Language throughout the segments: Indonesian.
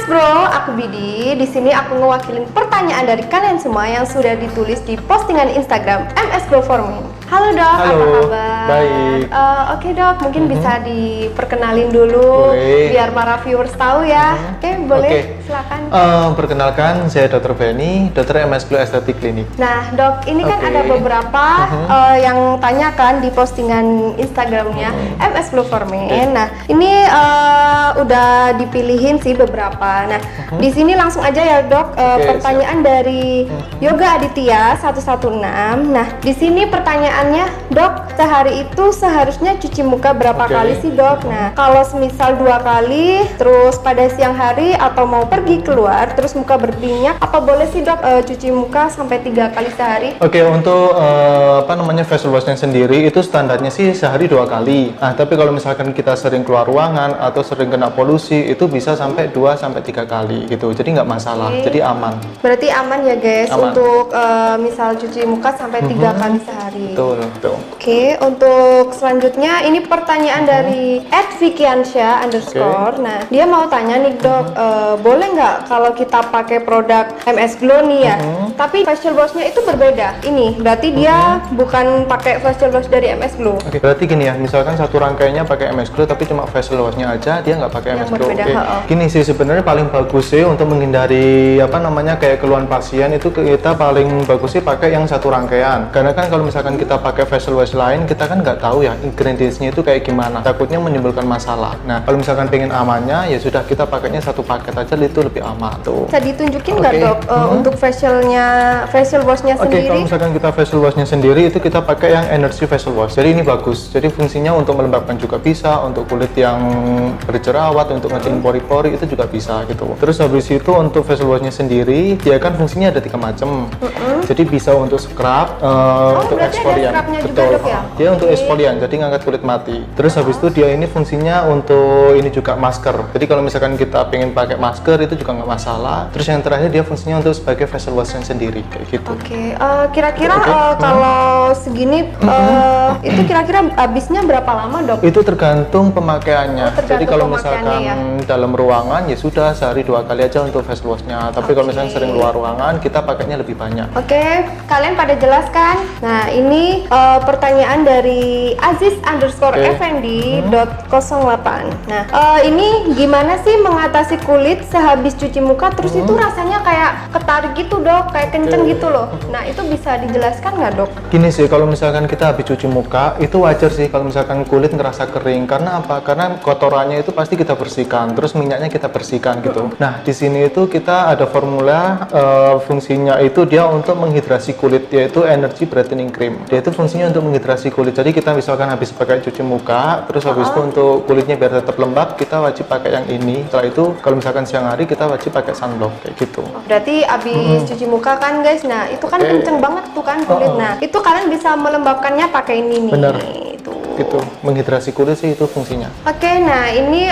Mas Bro, aku Bidi. Di sini aku ngewakilin pertanyaan dari kalian semua yang sudah ditulis di postingan Instagram MS Bro for Men. Halo Dok, Halo, apa kabar? baik. Oke Dok, mungkin bisa diperkenalin dulu Boleh. biar para viewers tahu ya. Oke, boleh. Silakan. Perkenalkan, saya Dr. Benny, dokter MS Glow Estetik Klinik. Nah Dok, ini kan Oke. ada beberapa yang tanyakan di postingan Instagramnya MS Blue for Men. Nah ini udah dipilihin sih beberapa. Nah di sini langsung aja ya Dok. Pertanyaan dari Yoga Aditya 116. Nah di sini pertanyaannya, Dok, sehari itu seharusnya cuci muka berapa Oke. kali sih Dok? Nah kalau semisal 2 kali, terus pada siang hari atau mau pergi keluar, terus muka berminyak, apa boleh sih Dok cuci muka sampai 3 kali sehari? Oke, untuk facial washnya sendiri itu standarnya sih sehari 2 kali. Nah, tapi kalau misalkan kita sering keluar ruangan atau sering kena polusi, itu bisa sampai 2 sampai 3 kali gitu. Jadi nggak masalah, jadi aman. Berarti aman ya guys Aman. untuk misal cuci muka sampai 3 kali sehari. Betul, betul. Oke, untuk selanjutnya ini pertanyaan dari @vikiansya_. Nah, dia mau tanya nih Dok, boleh nggak kalau kita pakai produk MS Glow nih ya, tapi facial washnya itu berbeda. Ini berarti dia bukan pakai facial wash dari MS Glow. Oke, berarti gini ya, misalkan satu rangkaiannya pakai MS Glow tapi cuma facial washnya aja, dia nggak pakai Yang MS Glow. berbeda, Oke. ha-ha. Gini sih sebenarnya paling bagus sih untuk menghindari kayak keluhan pasien itu kita paling bagus sih pakai yang satu rangkaian. Karena kan kalau misalkan kita pakai facial wash lain, kita kan nggak tahu ya ingredientsnya itu kayak gimana. Takutnya menimbulkan masalah. Nah, kalau misalkan pengen amannya, ya sudah kita pakainya satu paket aja, itu lebih aman tuh. Bisa ditunjukin nggak Oke. Dok untuk facial washnya Oke, sendiri? kalau misalkan kita facial washnya sendiri itu kita pakai yang energy facial wash. Jadi ini bagus. Jadi fungsinya untuk melembabkan juga bisa, untuk kulit yang berjerawat, untuk ngecilin pori-pori itu juga bisa gitu. Terus habis itu untuk facial washnya sendiri, dia kan fungsinya ada 3 macam. Jadi bisa untuk scrub, untuk berarti ada eksfolian. scrubnya juga, Betul. Dok, ya? Dia untuk Oke. eksfolian, jadi ngangkat kulit mati. Terus habis itu dia ini fungsinya untuk ini juga masker. Jadi kalau misalkan kita pengen pakai masker itu juga nggak masalah. Terus yang terakhir dia fungsinya untuk sebagai facial wash yang sendiri kayak gitu. Oke, kira-kira Oke. kalau segini itu kira-kira habisnya berapa lama Dok? Itu tergantung pemakaiannya. Oh, tergantung Jadi kalau pemakaiannya misalkan dalam ruangan ya sudah sehari 2 kali aja untuk face washnya. Tapi kalau misalkan Oke. sering luar ruangan kita pakainya lebih banyak. Oke, kalian pada jelas kan? Nah, ini pertanyaan dari Aziz_Effendi.08. Nah, ini gimana sih mengatasi kulit sehabis cuci muka terus itu rasanya kayak ketarik gitu Dok, kayak kenceng gitu loh. Nah, itu bisa dijelaskan nggak Dok? Gini sih, kalau misalkan kita habis cuci muka itu wajar sih kalau misalkan kulit ngerasa kering. Karena apa? Karena kotorannya itu pasti kita bersihkan, terus minyaknya kita bersihkan gitu. Nah, di sini itu kita ada formula fungsinya itu dia untuk menghidrasi kulit, yaitu energy brightening cream. Dia itu fungsinya untuk menghidrasi kulit. Jadi kita misalkan habis pakai cuci muka, terus habis itu untuk kulitnya biar tetap lembab, kita wajib pakai yang ini. Setelah itu kalau misalkan siang hari kita wajib pakai sunblock kayak gitu. Berarti abis cuci muka kan guys, nah itu kan Oke. kenceng banget tuh kan kulit. Nah, itu kalian bisa melembabkannya pakai ini nih. Bener. Itu. Gitu, menghidrasi kulit sih itu fungsinya. Oke, nah ini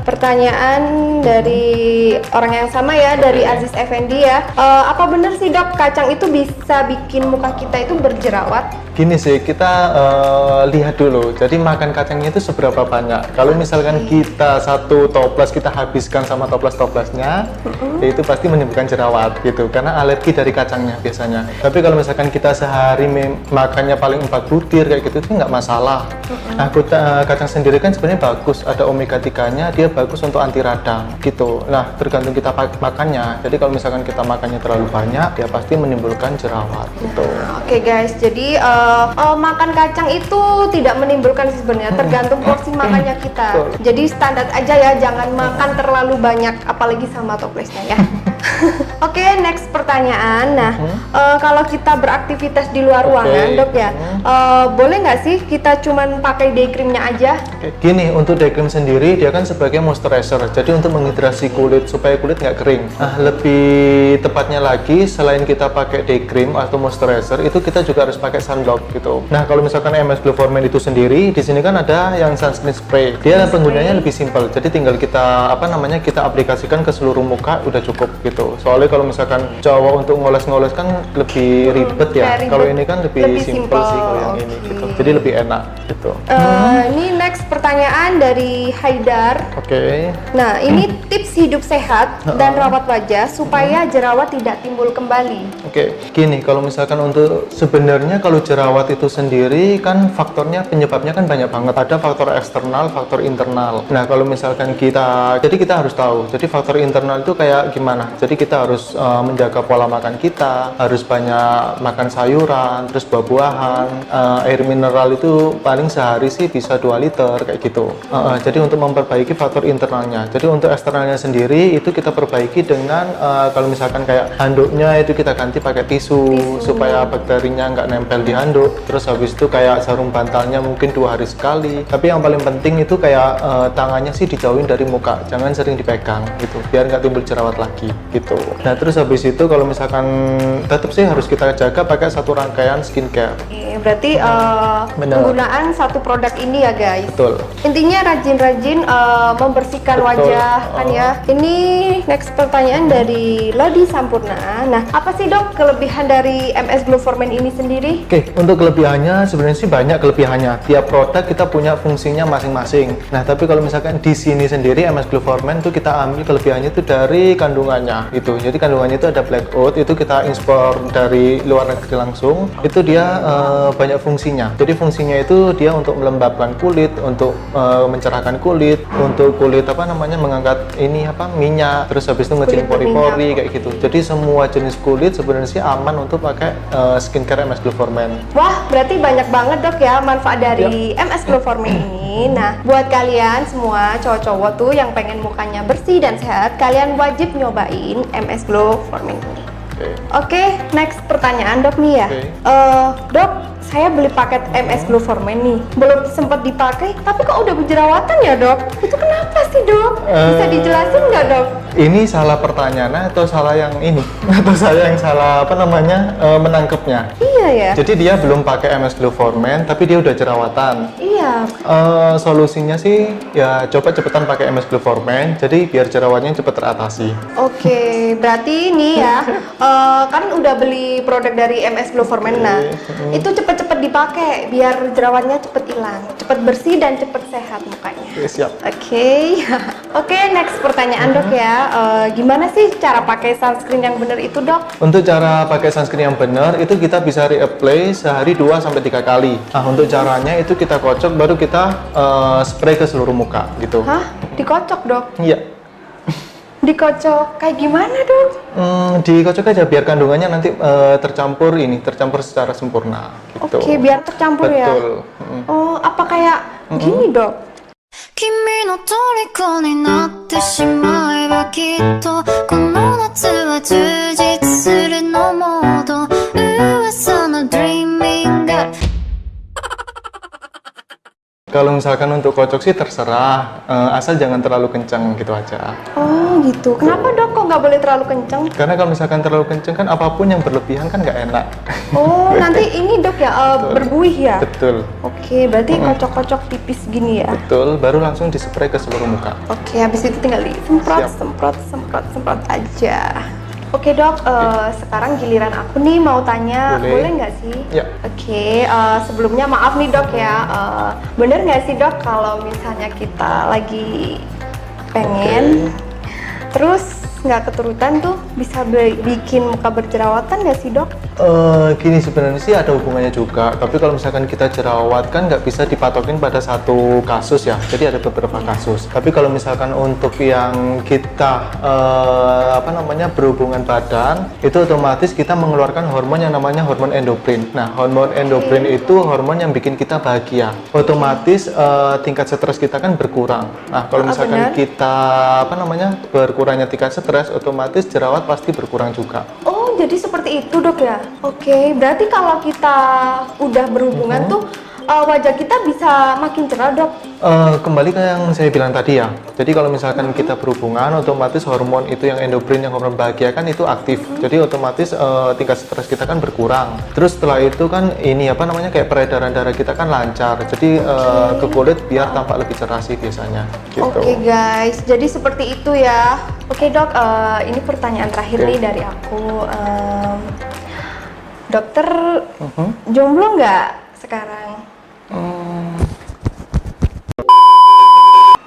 pertanyaan dari orang yang sama ya, dari Aziz Effendi ya. Apa bener sih Dok, kacang itu bisa bikin muka kita itu berjerawat? Gini sih, kita lihat dulu. Jadi makan kacangnya itu seberapa banyak. Kalau misalkan kita satu toples kita habiskan sama toples-toplesnya, ya itu pasti menimbulkan jerawat gitu. Karena alergi dari kacangnya biasanya. Tapi kalau misalkan kita sehari makannya paling 4 butir kayak gitu, itu nggak masalah. Nah, kacang sendiri kan sebenarnya bagus. Ada omega 3-nya, dia bagus untuk anti radang gitu. Nah, tergantung kita makannya. Jadi kalau misalkan kita makannya terlalu banyak, dia pasti menimbulkan jerawat gitu. Oke guys, jadi makan kacang itu tidak menimbulkan sih sebenarnya, tergantung porsi makannya kita. Betul. Jadi standar aja ya, jangan makan terlalu banyak, apalagi sama toplesnya ya. Oke, next pertanyaan. Nah, kalau kita beraktivitas di luar ruangan, Dok ya, boleh nggak sih kita cuman pakai day creamnya aja? Oke, gini, untuk day cream sendiri dia kan sebagai moisturizer, jadi untuk menghidrasi kulit supaya kulit nggak kering. Nah, lebih tepatnya lagi selain kita pakai day cream atau moisturizer, itu kita juga harus pakai sunblock gitu. Nah, kalau misalkan MS Blue for Men itu sendiri, di sini kan ada yang sunscreen spray. Dia penggunanya lebih simpel, jadi tinggal kita kita aplikasikan ke seluruh muka udah cukup gitu. Soalnya kalau misalkan cowok untuk ngoles-ngoles kan lebih ribet ya. Kayak Kalau ribet. ini kan lebih simple sih kalau yang ini Oke. gitu. Jadi lebih enak gitu. Ini next pertanyaan dari Haidar. Oke. Nah, ini tips hidup sehat dan rawat wajah supaya jerawat tidak timbul kembali. Oke, gini, kalau misalkan untuk sebenarnya kalau jerawat itu sendiri kan faktornya penyebabnya kan banyak banget. Ada faktor eksternal, faktor internal. Nah, kalau misalkan jadi kita harus tahu. Jadi faktor internal itu kayak gimana? Jadi kita harus menjaga pola makan kita, harus banyak makan sayuran, terus buah-buahan, air mineral itu paling sehari sih bisa 2 liter kayak gitu. Jadi untuk memperbaiki faktor internalnya. Jadi untuk eksternalnya sendiri itu kita perbaiki dengan kalau misalkan kayak handuknya itu kita ganti pakai tisu supaya bakterinya nggak nempel di handuk. Terus habis itu kayak sarung bantalnya mungkin 2 hari sekali. Tapi yang paling penting itu kayak tangannya sih dijauhin dari muka, jangan sering dipegang gitu, biar nggak timbul jerawat lagi gitu. Nah terus habis itu kalau misalkan tetap sih harus kita jaga pakai satu rangkaian skincare. Oke, berarti Benar. penggunaan satu produk ini ya guys. Betul. Intinya rajin-rajin membersihkan Betul. wajah kan ya. Ini next pertanyaan dari Lodi Sampurna. Nah, apa sih dok kelebihan dari MS Glow for Men ini sendiri? Oke, untuk kelebihannya sebenarnya sih banyak kelebihannya. Tiap produk kita punya fungsinya masing-masing. Nah, tapi kalau misalkan di sini sendiri MS Glow for Men tuh kita ambil kelebihannya itu dari kandungannya gitu. Jadi kandungannya itu ada black oat, itu kita ekspor dari luar negeri langsung. Itu dia banyak fungsinya. Jadi fungsinya itu dia untuk melembabkan kulit, untuk mencerahkan kulit, untuk kulit mengangkat minyak, terus habis itu ngecilin Kulit pori-pori kayak gitu. Jadi semua jenis kulit sebenarnya sih aman untuk pakai skincare MS Glow for Men. Wah, berarti banyak banget dok ya manfaat dari MS Glow for Men ini. Nah, buat kalian semua cowok-cowok tuh yang pengen mukanya bersih dan sehat, kalian wajib nyobain MS Glow for Men ini. Oke, next pertanyaan dok nih ya. Dok, saya beli paket MS Glow for Men nih, belum sempat dipakai, tapi kok udah berjerawatan ya dok? Itu kenapa sih dok? Bisa dijelasin nggak dok? Ini salah pertanyaannya atau salah yang ini? Atau saya yang salah menangkapnya? Iya ya. Jadi dia belum pakai MS Glow for Men, tapi dia udah jerawatan. Iya. Solusinya sih ya coba cepetan pakai MS Glow for Men, jadi biar jerawatnya cepet teratasi. Oke, berarti ini ya, kan udah beli produk dari MS Glow for Men. Nah, itu cepet-cepet dipakai biar jerawatnya cepet hilang, cepet bersih dan cepet sehat mukanya. Oke, siap. Oke, oke, next pertanyaan dok ya, gimana sih cara pakai sunscreen yang benar itu dok? Untuk cara pakai sunscreen yang benar itu kita bisa reapply sehari 2 sampai 3 kali. Nah, untuk caranya itu kita kocok baru kita spray ke seluruh muka gitu. Hah? Dikocok dok? Iya. Dikocok kayak gimana dok? Dikocok aja biar kandungannya nanti tercampur secara sempurna gitu. Oke, biar tercampur ya. Betul. Oh, apa kayak gini dok? 君の虜になってしまえばきっとこの夏は充実するのモード噂の Dreaming Girl Kalau misalkan untuk kocok sih terserah, asal jangan terlalu kencang gitu aja. Oh gitu. Kenapa dok kok nggak boleh terlalu kenceng? Karena kalau misalkan terlalu kencang kan apapun yang berlebihan kan nggak enak. Oh, nanti ini dok ya berbuih ya? Betul. Oke, berarti kocok-kocok tipis gini ya? Betul, baru langsung dispray ke seluruh muka. Oke, habis itu tinggal disemprot, Siap. semprot aja. Oke dok, sekarang giliran aku nih mau tanya, Boleh. boleh nggak sih? Ya. Oke, sebelumnya maaf nih dok ya, bener nggak sih dok kalau misalnya kita lagi pengen, terus nggak keturutan tuh bisa bikin muka berjerawatan nggak sih dok? Gini sebenarnya sih ada hubungannya juga, tapi kalau misalkan kita jerawat kan nggak bisa dipatokin pada satu kasus ya, jadi ada beberapa kasus. Tapi kalau misalkan untuk yang kita berhubungan badan, itu otomatis kita mengeluarkan hormon yang namanya hormon endokrin. Nah, hormon endokrin itu hormon yang bikin kita bahagia. Otomatis tingkat stres kita kan berkurang. Nah, kalau misalkan benar. kita berkurangnya tingkat stres, otomatis jerawat pasti berkurang juga. Oh, jadi seperti itu dok ya? Oke, berarti kalau kita udah berhubungan tuh wajah kita bisa makin cerah, Dok? Kembali ke yang saya bilang tadi ya. Jadi kalau misalkan kita berhubungan, otomatis hormon itu yang endokrin, yang hormon bahagia kan itu aktif. Jadi otomatis tingkat stres kita kan berkurang. Terus setelah itu kan ini apa namanya kayak peredaran darah kita kan lancar. Jadi ke kulit biar tampak lebih cerah sih biasanya. Gitu. Oke guys, jadi seperti itu ya. Oke Dok, ini pertanyaan terakhir nih dari aku. Dokter jomblo nggak sekarang?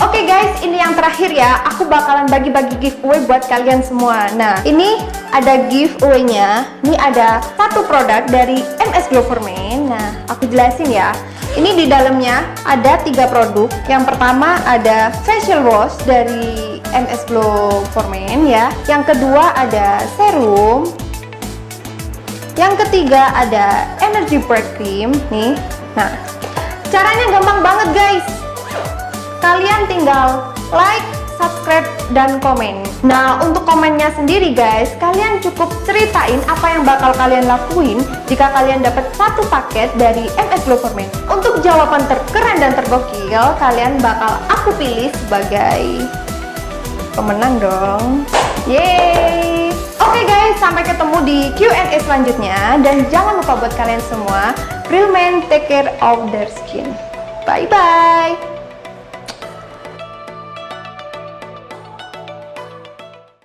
Oke guys, ini yang terakhir ya. Aku bakalan bagi-bagi giveaway buat kalian semua. Nah, ini ada giveaway-nya. Ini ada satu produk dari MS Glow for Men. Nah, aku jelasin ya. Ini di dalamnya ada 3 produk. Yang pertama ada facial wash dari MS Glow for Men ya. Yang kedua ada serum. Yang ketiga ada energy break cream nih. Nah, caranya gampang banget guys. Kalian tinggal like, subscribe, dan komen. Nah, untuk komennya sendiri guys, kalian cukup ceritain apa yang bakal kalian lakuin jika kalian dapat satu paket dari MS Glow for Men. Untuk jawaban terkeren dan tergokil, kalian bakal aku pilih sebagai pemenang dong. Yeay! Oke guys, sampai ketemu di Q&A selanjutnya. Dan jangan lupa buat kalian semua, real men take care of their skin. Bye-bye!